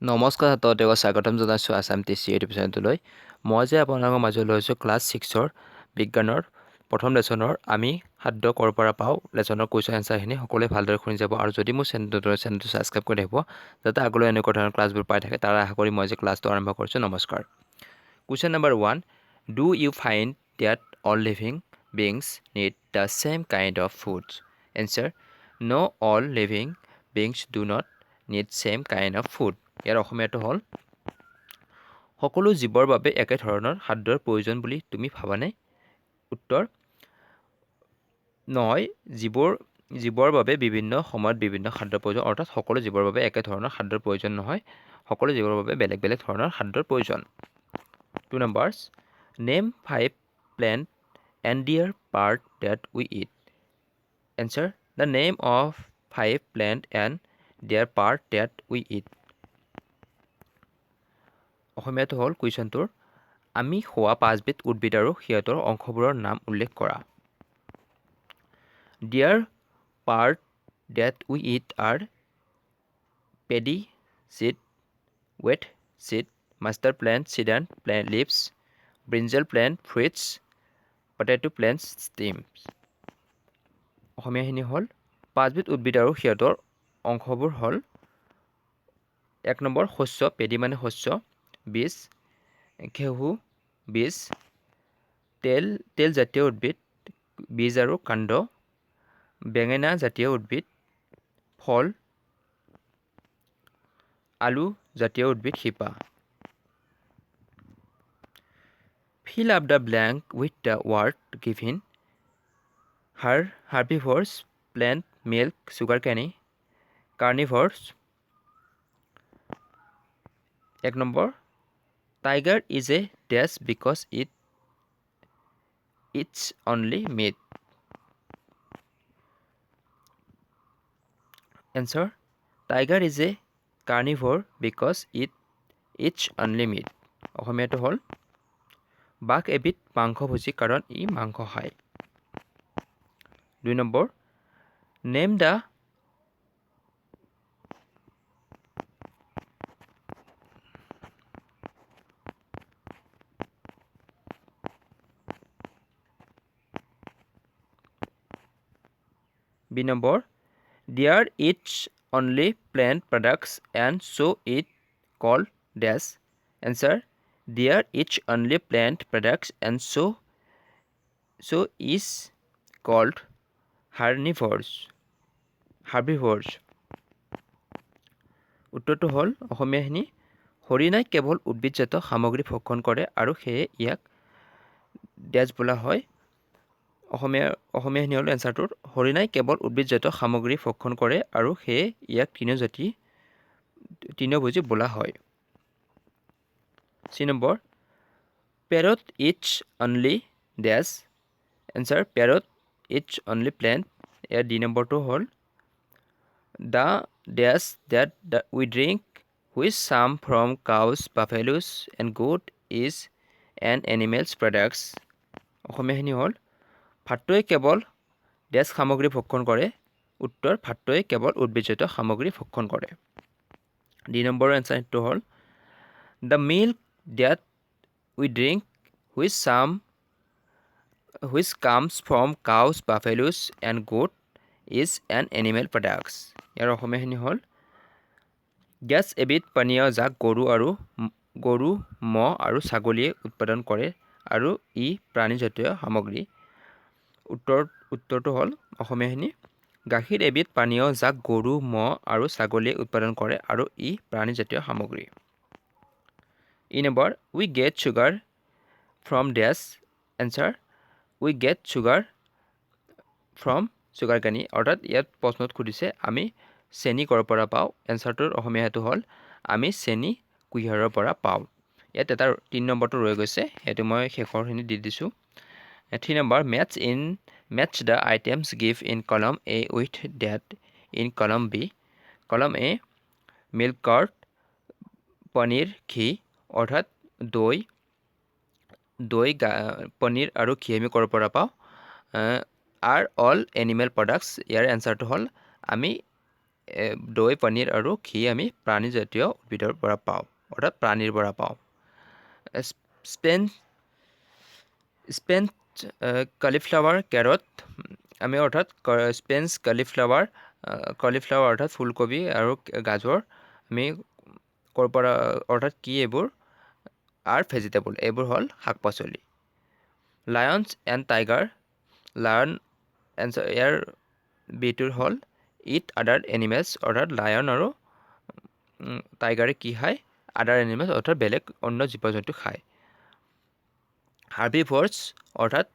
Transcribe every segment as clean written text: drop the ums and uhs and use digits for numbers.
নমস্কাৰ ছাত্ৰক স্বাগতম জনাইছোঁ আছাম টি চি ইউটিউব চেনেলটোলৈ। মই যে আপোনালোকৰ মাজলৈ লৈছোঁ ক্লাছ 6ৰ বিজ্ঞানৰ প্ৰথম লেচনৰ আমি খাদ্য ক'ৰ পৰা পাওঁ লেচনৰ কুৱেশ্যন এনচাৰখিনি সকলোৱে ভালদৰে শুনি যাব আৰু যদি মোৰ চেনেলটো ছাবস্ক্ৰাইব কৰি থাকিব যাতে আগলৈ এনেকুৱা ধৰণৰ ক্লাছবোৰ পাই থাকে তাৰ আশা কৰি মই যে ক্লাছটো আৰম্ভ কৰিছোঁ। নমস্কাৰ। Question number 1, do you find that all living beings need the same kind of foods? Answer, no' all living beings do not need same kind of food. ইয়াৰ অসমীয়াটো হ'ল, সকলো জীৱৰ বাবে একে ধৰণৰ খাদ্যৰ প্ৰয়োজন বুলি তুমি ভাবানে? উত্তৰ, নহয়। জীৱৰ বাবে বিভিন্ন সময়ত বিভিন্ন খাদ্যৰ প্ৰয়োজন, অৰ্থাৎ সকলো জীৱৰ বাবে একে ধৰণৰ খাদ্যৰ প্ৰয়োজন নহয়, সকলো জীৱৰ বাবে বেলেগ বেলেগ ধৰণৰ খাদ্যৰ প্ৰয়োজন। 2 নম্বৰছ, নেম 5 প্লেণ্ট এণ্ড দিয়াৰ part that we it. Answer, the name of 5 plant and দিয়াৰ পাৰ্ট ডেট উই ইট। অসমীয়াটো হ'ল কুৱেশ্যনটোৰ, আমি খোৱা 5বিধ উদ্ভিদ আৰু সিহঁতৰ অংশবোৰৰ নাম উল্লেখ কৰা। Their part that we eat are paddy seed, wheat seed, mustard plant, চিডান plant leaves, brinjal plant fruits, potato plant stems. অসমীয়াখিনি হ'ল, 5বিধ উদ্ভিদ আৰু সিহঁতৰ অংশবোৰ হ'ল, 1 নম্বৰ শস্য, পেডি মানে শস্য, বীজ, ঘেঁহু বীজ, তেলজাতীয় উদ্ভিদ, বীজ আৰু কাণ্ড, বেঙেনা জাতীয় উদ্ভিদ, ফল, আলু জাতীয় উদ্ভিদ, শিপা। Fill up the blank with the word given. Herbivores, plant milk, sugarcane, carnivores. 1 number, tiger is a dash because it eats only meat. Answer, tiger is a carnivore because it eats only meat. অসমীয়াটো হ'ল, বাঘ এবিধ মাংসভোজী কাৰণ ই মাংস খায়। 2 number, name the B number, deer eats only plant products and so it called dash. Answer, deer eats only plant products and so is called herbivores. উত্তৰটো হ'ল, অসমীয়াখিনি, হৰিণাই কেৱল উদ্ভিদজাত সামগ্ৰী ভক্ষণ কৰে আৰু সেয়ে ইয়াক ডেছ বোলা হয়। অসমীয়াখিনি হ'ল এনচাৰটোৰ, হৰিণাই কেৱল উদ্ভিদজাত সামগ্ৰী ভক্ষণ কৰে আৰু সেয়ে ইয়াক তৃণভোজী বোলা হয়। C number, parrot eats only these. Answer, parrot eats only plant. ইয়াৰ D নম্বৰটো হ'ল, the these that we drink which come from cows, buffaloes and goat is an animals products. অসমীয়াখিনি হ'ল, ভাতটোৱে কেৱল ডেছ সামগ্ৰী ভক্ষণ কৰে। উত্তৰ, ভাতটোৱে কেৱল উদ্ভিদজাত সামগ্ৰী ভক্ষণ কৰে। D নম্বৰৰ এনচাৰটো হ'ল, the milk that we drink which comes from cows, buffaloes and goat is an animal products. ইয়াৰ অসমীয়াখিনি হ'ল, গেছ এবিধ পানীয় যাক গৰু, ম'হ আৰু ছাগলীয়ে উৎপাদন কৰে আৰু ই প্ৰাণীজাতীয় সামগ্ৰী। উত্তৰটো হ'ল, অসমীয়াখিনি, গাখীৰ এবিধ পানীয় যাক গৰু, ম'হ আৰু ছাগলীয়ে উৎপাদন কৰে আৰু ই প্ৰাণীজাতীয় সামগ্ৰী। E number, we get sugar from dash. Answer, we get sugar from চুগাৰকেনি। অৰ্থাৎ ইয়াত প্ৰশ্নত সুধিছে আমি চেনি ক'ৰ পৰা পাওঁ। এনচাৰটোৰ অসমীয়াটো হ'ল, আমি চেনি কুঁহিয়াৰৰ পৰা পাওঁ। ইয়াত এটা 3 নম্বৰটো ৰৈ গৈছে, সেইটো মই শেষৰখিনি দি দিছোঁ। 3 number, match the items give in column A with that in column B. Column A, milk curd, paneer, ghee. অৰ্থাৎ দৈ, পনীৰ আৰু ঘি আমি ক'ৰ পৰা পাওঁ। Are all animal products. ইয়াৰ এনচাৰটো হ'ল, আমি দৈ পনীৰ আৰু ঘি আমি প্ৰাণীজাতীয় উদ্ভিদৰ পৰা পাওঁ অৰ্থাৎ প্ৰাণীৰ পৰা পাওঁ স্পেন কলিফ্লাৱাৰ কেৰট আমি অৰ্থাৎ স্পেন্স কলিফ্লাৱাৰ অৰ্থাৎ ফুলকবি আৰু গাজৰ আমি ক'ৰ পৰা অৰ্থাৎ কি এইবোৰ আৰ ভেজিটেবল এইবোৰ হ'ল শাক পাচলি লায়নছ এণ্ড টাইগাৰ লায়ন ইয়াৰ বিটোৰ হ'ল ইট আদাৰ এনিমেলছ অৰ্থাৎ লায়ন আৰু টাইগাৰে কি খায় আদাৰ এনিমেলছ অৰ্থাৎ বেলেগ অন্য জীৱ জন্তু খায় হাৰ্বিভৰ্ছ অৰ্থাৎ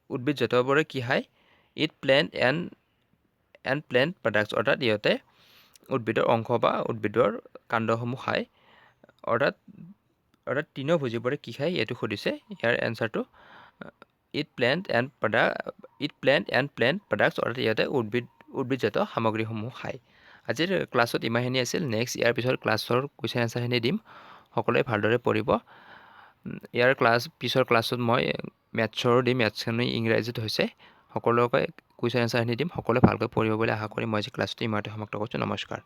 উদ্ভিদজাতবোৰে কি খায় it plant and plant products অৰ্থাৎ ইহঁতে উদ্ভিদৰ অংশ বা উদ্ভিদৰ কাণ্ডসমূহ খায় অৰ্থাৎ তৃণভোজীবোৰে কি খায় এইটো সুধিছে ইয়াৰ এনচাৰটো eat plant and plant products অৰ্থাৎ ইহঁতে উদ্ভিদজাত সামগ্ৰীসমূহ খায় আজিৰ ক্লাছত ইমানখিনি আছিল নেক্সট ইয়াৰ পিছৰ ক্লাছৰ কুৱেশ্যন এনচাৰখিনি দিম সকলোৱে ভালদৰে পঢ়িব ইয়াৰ পিছৰ ক্লাছত মই মেথছৰো দিম মেথছখিনি ইংৰাজীত হৈছে সকলোকে কুৱেশ্যন এনচাৰখিনি দিম সকলোৱে ভালকৈ পঢ়িব বুলি আশা কৰি মই আজি ক্লাছটো ইমানতে সমাপ্ত কৰিছোঁ নমস্কাৰ